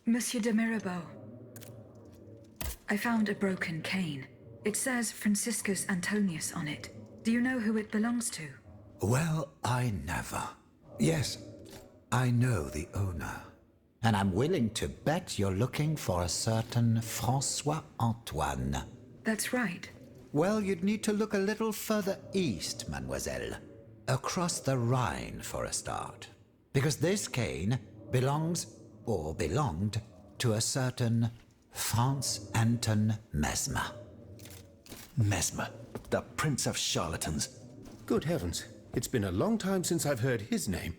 Monsieur de Mirabeau. I found a broken cane. It says Franciscus Antonius on it. Do you know who it belongs to? Well, I never. Yes, I know the owner. And I'm willing to bet you're looking for a certain François Antoine. That's right. Well, you'd need to look a little further east, mademoiselle. Across the Rhine for a start. Because this cane belongs, or belonged, to a certain Franz Anton Mesmer. Mesmer, the prince of charlatans. Good heavens, it's been a long time since I've heard his name.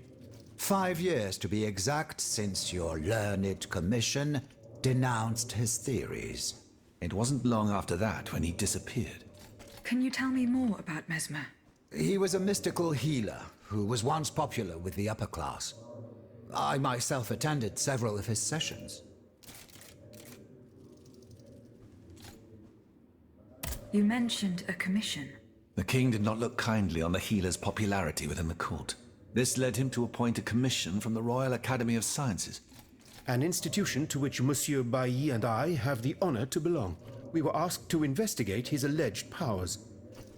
5 years to be exact since your learned commission denounced his theories. It wasn't long after that when he disappeared. Can you tell me more about Mesmer? He was a mystical healer who was once popular with the upper class. I myself attended several of his sessions. You mentioned a commission. The king did not look kindly on the healer's popularity within the court. This led him to appoint a commission from the Royal Academy of Sciences. An institution to which Monsieur Bailly and I have the honor to belong. We were asked to investigate his alleged powers.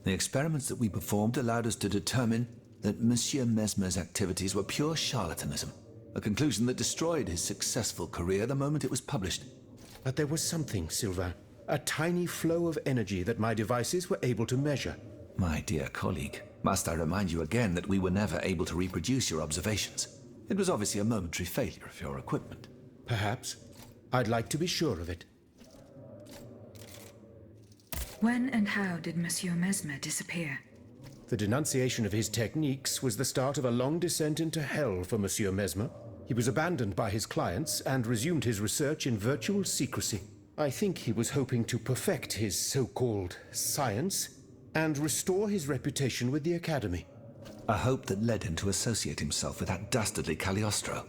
The experiments that we performed allowed us to determine that Monsieur Mesmer's activities were pure charlatanism, a conclusion that destroyed his successful career the moment it was published. But there was something, Sylvain. A tiny flow of energy that my devices were able to measure. My dear colleague, must I remind you again that we were never able to reproduce your observations? It was obviously a momentary failure of your equipment. Perhaps. I'd like to be sure of it. When and how did Monsieur Mesmer disappear? The denunciation of his techniques was the start of a long descent into hell for Monsieur Mesmer. He was abandoned by his clients and resumed his research in virtual secrecy. I think he was hoping to perfect his so-called science and restore his reputation with the Academy. A hope that led him to associate himself with that dastardly Cagliostro.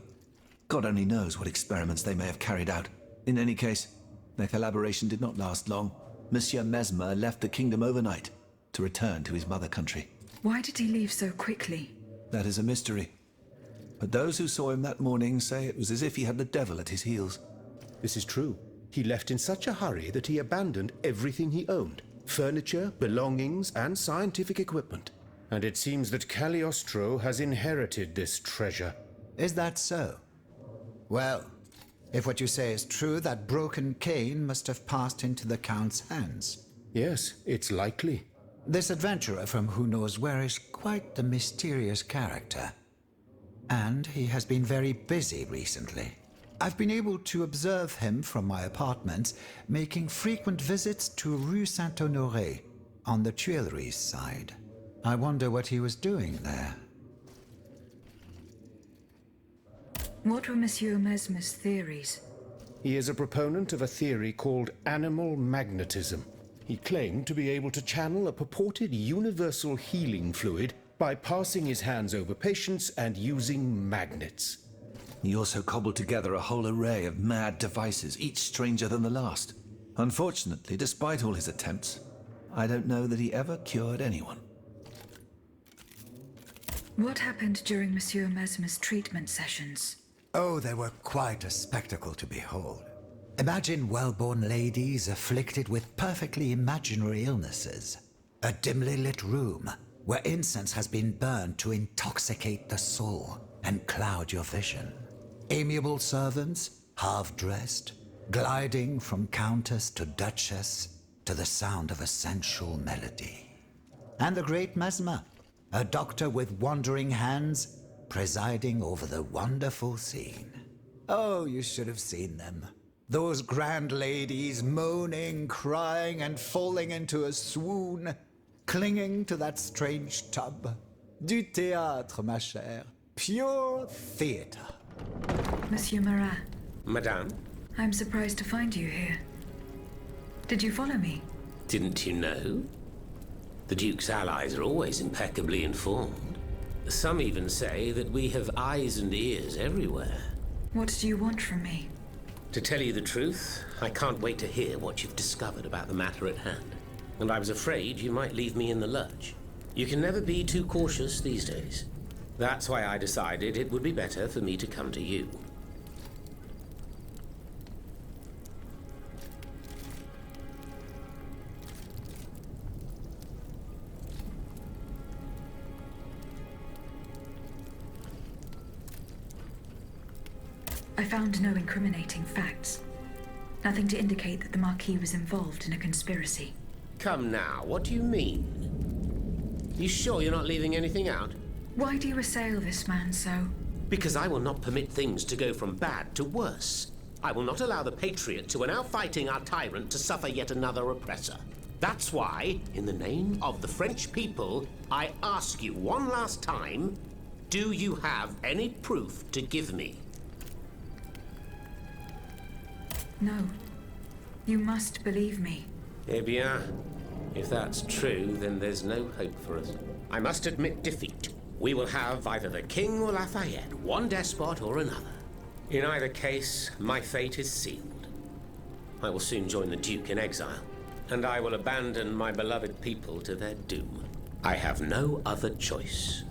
God only knows what experiments they may have carried out. In any case, their collaboration did not last long. Monsieur Mesmer left the kingdom overnight to return to his mother country. Why did he leave so quickly? That is a mystery. But those who saw him that morning say it was as if he had the devil at his heels. This is true. He left in such a hurry that he abandoned everything he owned. Furniture, belongings, and scientific equipment. And it seems that Cagliostro has inherited this treasure. Is that so? Well, if what you say is true, that broken cane must have passed into the Count's hands. Yes, it's likely. This adventurer from who knows where is quite the mysterious character. And he has been very busy recently. I've been able to observe him from my apartments, making frequent visits to Rue Saint-Honoré, on the Tuileries side. I wonder what he was doing there. What were Monsieur Mesmer's theories? He is a proponent of a theory called animal magnetism. He claimed to be able to channel a purported universal healing fluid by passing his hands over patients and using magnets. He also cobbled together a whole array of mad devices, each stranger than the last. Unfortunately, despite all his attempts, I don't know that he ever cured anyone. What happened during Monsieur Mesmer's treatment sessions? Oh, they were quite a spectacle to behold. Imagine well-born ladies afflicted with perfectly imaginary illnesses. A dimly lit room where incense has been burned to intoxicate the soul and cloud your vision. Amiable servants, half-dressed, gliding from countess to duchess to the sound of a sensual melody. And the great Mesmer, a doctor with wandering hands, presiding over the wonderful scene. Oh, you should have seen them. Those grand ladies moaning, crying, and falling into a swoon, clinging to that strange tub. Du théâtre, ma chère. Pure theatre. Monsieur Marat, Madame, I'm surprised to find you here. Did you follow me? didn't you know? The Duke's allies are always impeccably informed. Some even say that we have eyes and ears everywhere. What do you want from me? To tell you the truth, I can't wait to hear what you've discovered about the matter at hand. And I was afraid you might leave me in the lurch. You can never be too cautious these days. That's why I decided it would be better for me to come to you. found no incriminating facts. Nothing to indicate that the Marquis was involved in a conspiracy. Come now, what do you mean? You sure you're not leaving anything out? Why do you assail this man so? Because I will not permit things to go from bad to worse. I will not allow the Patriots who are now fighting our tyrant to suffer yet another oppressor. That's why, in the name of the French people, I ask you one last time, do you have any proof to give me? No. You must believe me. Eh bien, if that's true, then there's no hope for us. I must admit defeat. We will have either the King or Lafayette, one despot or another. In either case, my fate is sealed. I will soon join the Duke in exile, and I will abandon my beloved people to their doom. I have no other choice.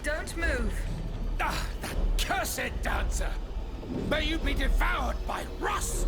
Don't move! Ah, that cursed dancer! May you be devoured by rust!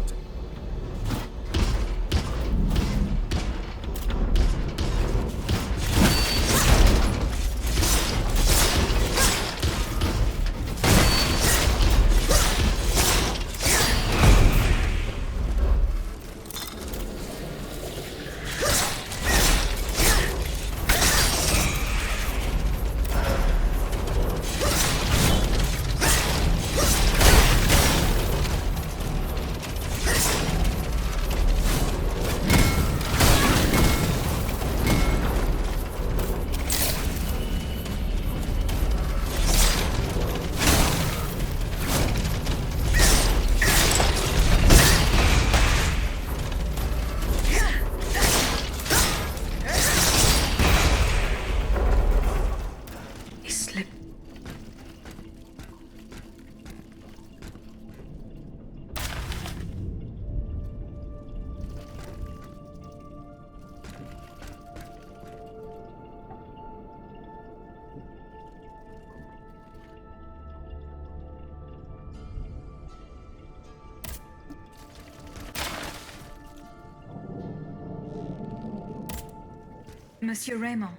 Monsieur Raymond.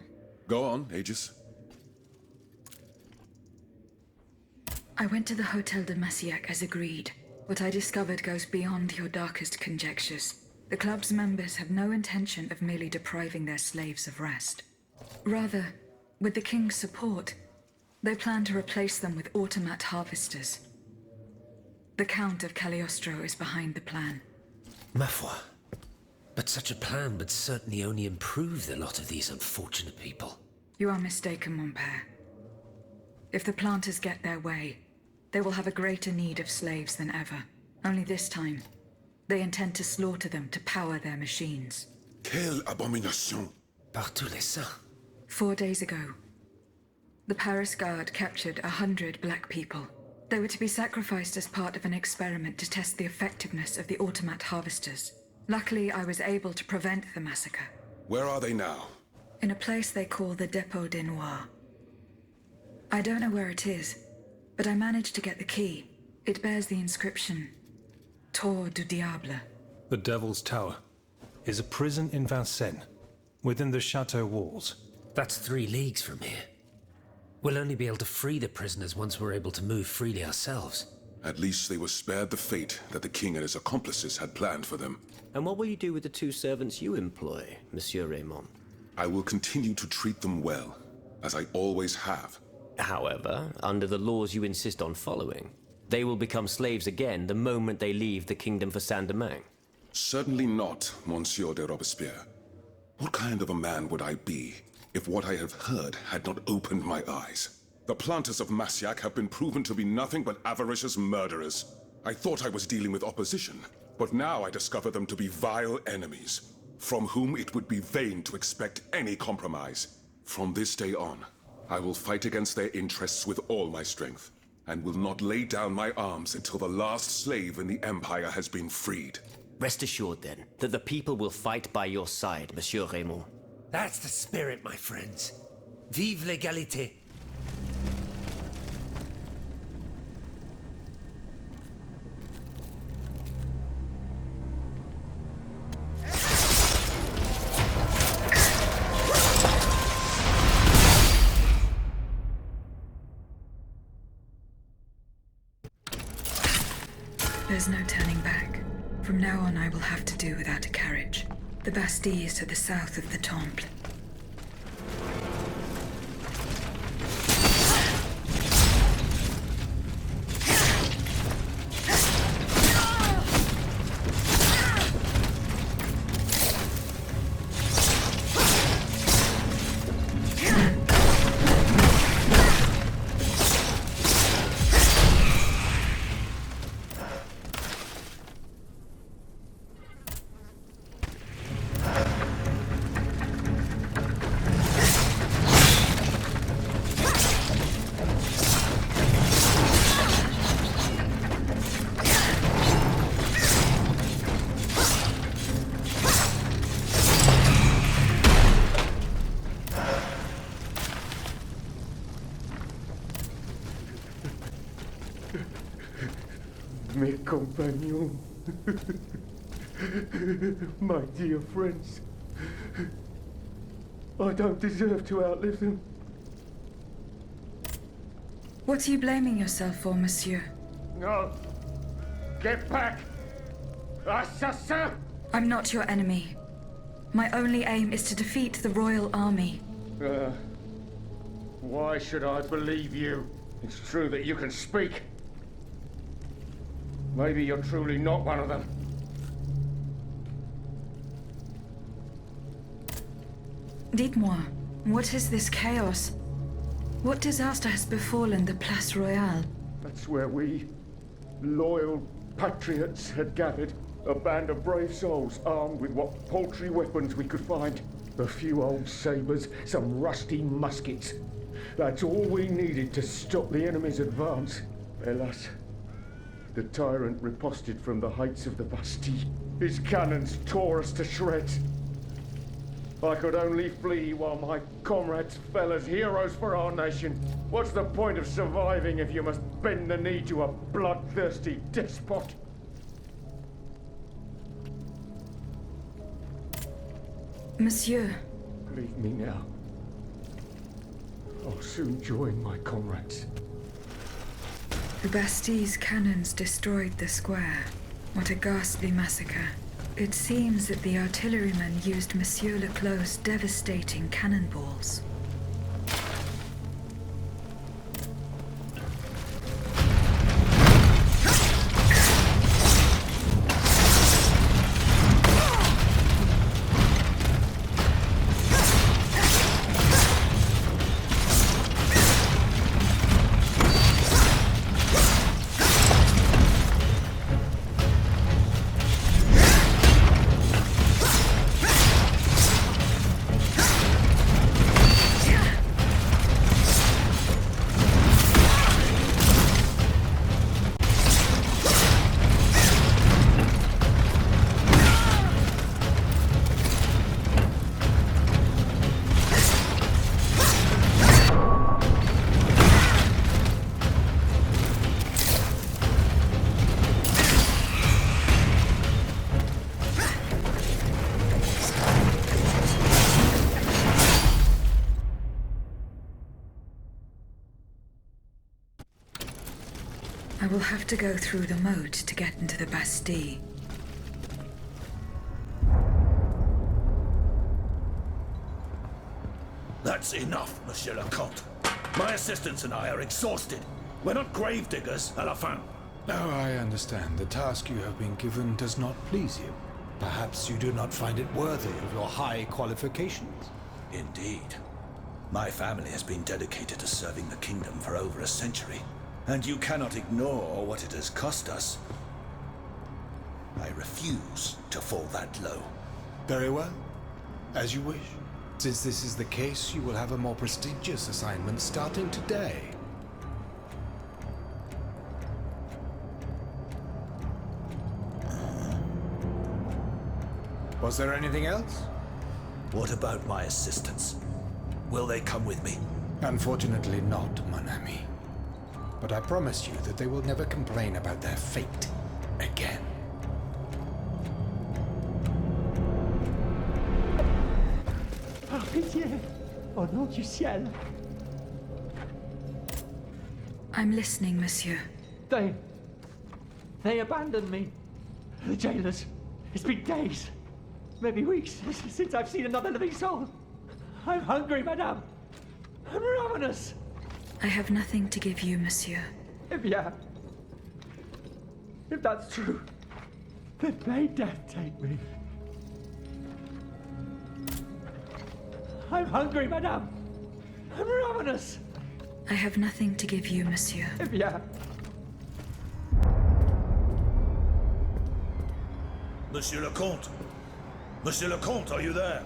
Go on, Aegis. I went to the Hotel de Massiac as agreed. What I discovered goes beyond your darkest conjectures. The club's members have no intention of merely depriving their slaves of rest. Rather, with the King's support, they plan to replace them with automat harvesters. The Count of Cagliostro is behind the plan. Ma foi. But such a plan would certainly only improve the lot of these unfortunate people. You are mistaken, mon père. If the planters get their way, they will have a greater need of slaves than ever. Only this time, they intend to slaughter them to power their machines. Quelle abomination! Par tous les saints. 4 days ago, The Paris Guard captured 100 black people. They were to be sacrificed as part of an experiment to test the effectiveness of the automat harvesters. Luckily, I was able to prevent the massacre. Where are they now? In a place they call the Dépôt des Noirs. I don't know where it is, but I managed to get the key. It bears the inscription, Tour du Diable. The Devil's Tower is a prison in Vincennes, within the chateau walls. That's 3 leagues from here. We'll only be able to free the prisoners once we're able to move freely ourselves. At least they were spared the fate that the king and his accomplices had planned for them. And what will you do with the 2 servants you employ, Monsieur Raymond? I will continue to treat them well, as I always have. However, under the laws you insist on following, they will become slaves again the moment they leave the kingdom for Saint-Domingue. Certainly not, Monsieur de Robespierre. What kind of a man would I be if what I have heard had not opened my eyes? The planters of Massiac have been proven to be nothing but avaricious murderers. I thought I was dealing with opposition, but now I discover them to be vile enemies, from whom it would be vain to expect any compromise. From this day on, I will fight against their interests with all my strength, and will not lay down my arms until the last slave in the Empire has been freed. Rest assured, then, that the people will fight by your side, Monsieur Raymond. That's the spirit, my friends. Vive l'égalité! There's no turning back. From now on, I will have to do without a carriage. The Bastille is to the south of the Temple. Mes compagnons, my dear friends, I don't deserve to outlive them. What are you blaming yourself for, monsieur? No! Get back! Assassin! I'm not your enemy. My only aim is to defeat the royal army. Why should I believe you? It's true that you can speak. Maybe you're truly not one of them. Dites-moi, what is this chaos? What disaster has befallen the Place Royale? That's where we, loyal patriots, had gathered. A band of brave souls armed with what paltry weapons we could find. A few old sabers, some rusty muskets. That's all we needed to stop the enemy's advance. Alas, the tyrant riposted from the heights of the Bastille. His cannons tore us to shreds. I could only flee while my comrades fell as heroes for our nation. What's the point of surviving if you must bend the knee to a bloodthirsty despot? Monsieur, Leave me now. I'll soon join my comrades. the Bastille's cannons destroyed the square. What a ghastly massacre. It seems that the artillerymen used Monsieur Leclos' devastating cannonballs. You'll have to go through the moat to get into the Bastille. That's enough, Monsieur le Comte. My assistants and I are exhausted. We're not gravediggers, à la fin. Oh, I understand. The task you have been given does not please you. Perhaps you do not find it worthy of your high qualifications. Indeed. My family has been dedicated to serving the kingdom for over a century, and you cannot ignore what it has cost us. I refuse to fall that low. Very well. As you wish. Since this is the case, you will have a more prestigious assignment starting today. Was there anything else? What about my assistants? Will they come with me? Unfortunately not, mon ami. But I promise you that they will never complain about their fate again. Par pitié! Au nom du ciel! I'm listening, monsieur. They abandoned me. The jailers. It's been days, maybe weeks, since I've seen another living soul. I'm hungry, madame. I'm ravenous. I have nothing to give you, monsieur. Eh bien, if that's true, then may death take me. I'm hungry, madame. I'm ravenous. I have nothing to give you, monsieur. Eh bien. Monsieur le Comte! Monsieur le Comte, are you there?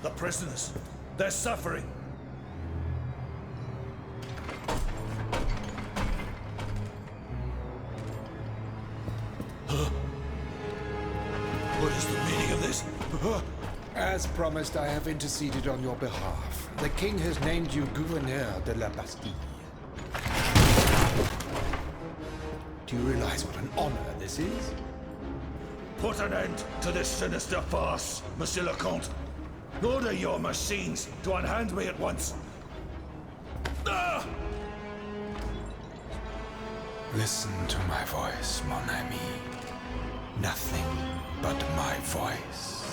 The prisoners, they're suffering. What is the meaning of this? As promised, I have interceded on your behalf. The king has named you gouverneur de la Bastille. Do you realize what an honor this is? Put an end to this sinister farce, Monsieur le Comte. Order your machines to unhand me at once. Ah! Listen to my voice, mon ami. Nothing but my voice.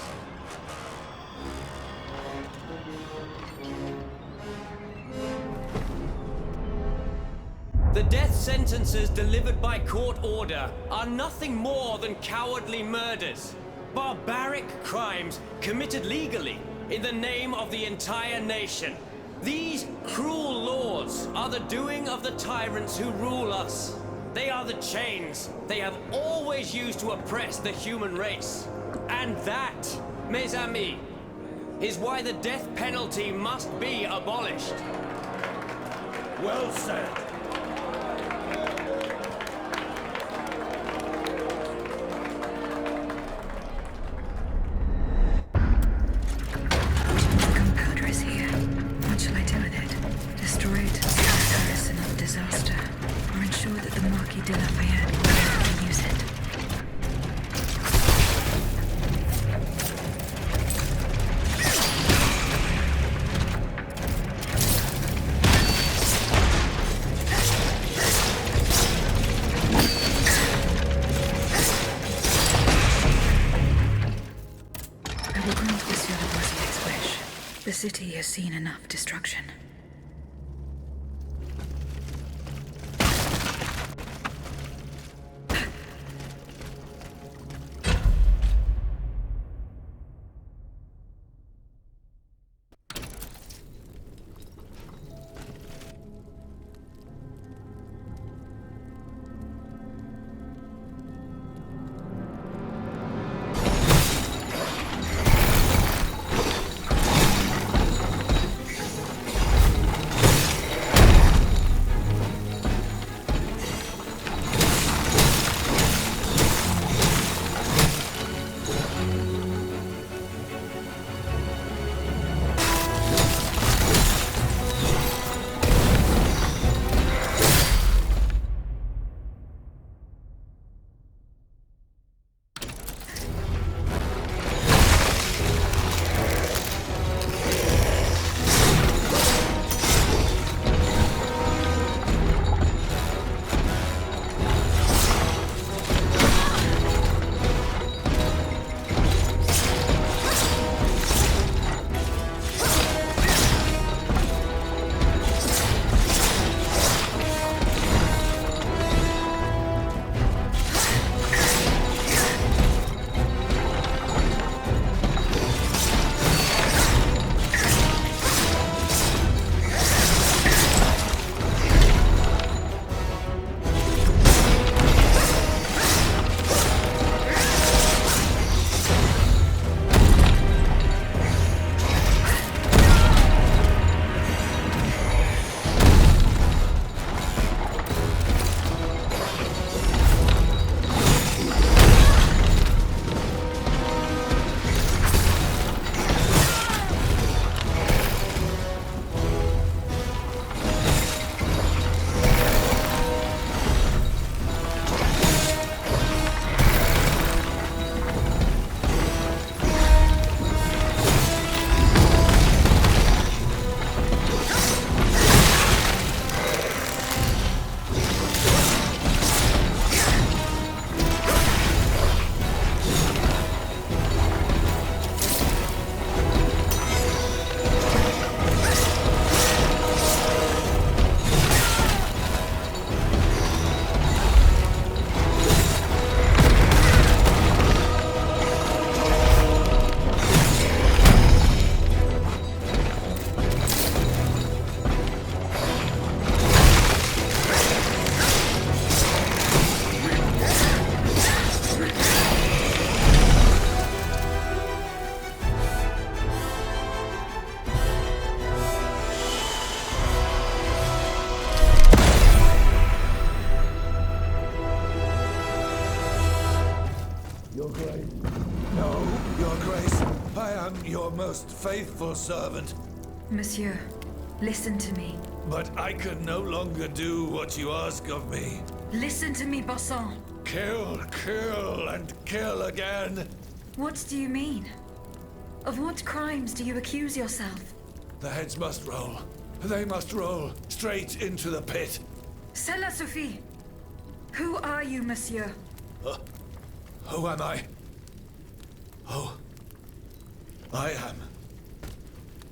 The death sentences delivered by court order are nothing more than cowardly murders. Barbaric crimes committed legally in the name of the entire nation. These cruel laws are the doing of the tyrants who rule us. They are the chains they have always used to oppress the human race. And that, mes amis, is why the death penalty must be abolished. Well said. Gunpowder is here. What shall I do with it? Destroy it, Paris another disaster, or ensure that the Marquis de Lafayette will never use it? I will grant Monsieur de Boisier's wish. The city has seen enough destruction. most faithful servant. Monsieur, listen to me. But I can no longer do what you ask of me. Listen to me, Bossan. Kill, kill, and kill again. What do you mean? Of what crimes do you accuse yourself? The heads must roll. They must roll straight into the pit. Cela Sophie. Who are you, monsieur? Who am I? Oh, I am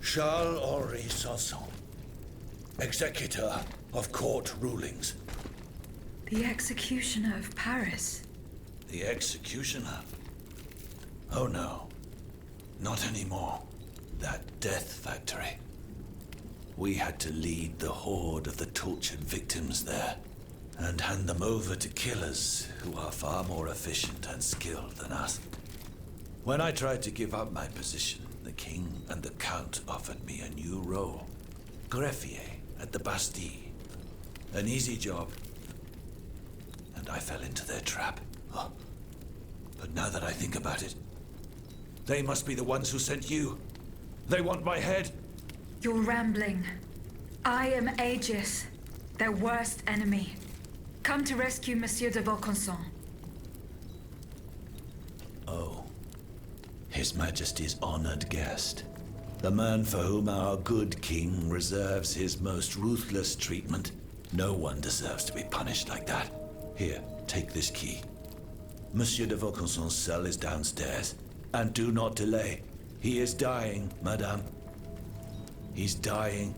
Charles-Henri Sanson, executor of court rulings. The executioner of Paris. The executioner? Oh no, not anymore. That death factory. We had to lead the horde of the tortured victims there and hand them over to killers who are far more efficient and skilled than us. When I tried to give up my position, the king and the count offered me a new role. Greffier at the Bastille. An easy job. And I fell into their trap. Oh. But now that I think about it, they must be the ones who sent you. They want my head. You're rambling. I am Aegis, their worst enemy. Come to rescue Monsieur de Vaucanson. Oh. His Majesty's honored guest. The man for whom our good king reserves his most ruthless treatment. No one deserves to be punished like that. Here, take this key. Monsieur de Vaucanson's cell is downstairs. And do not delay. He is dying, madame. He's dying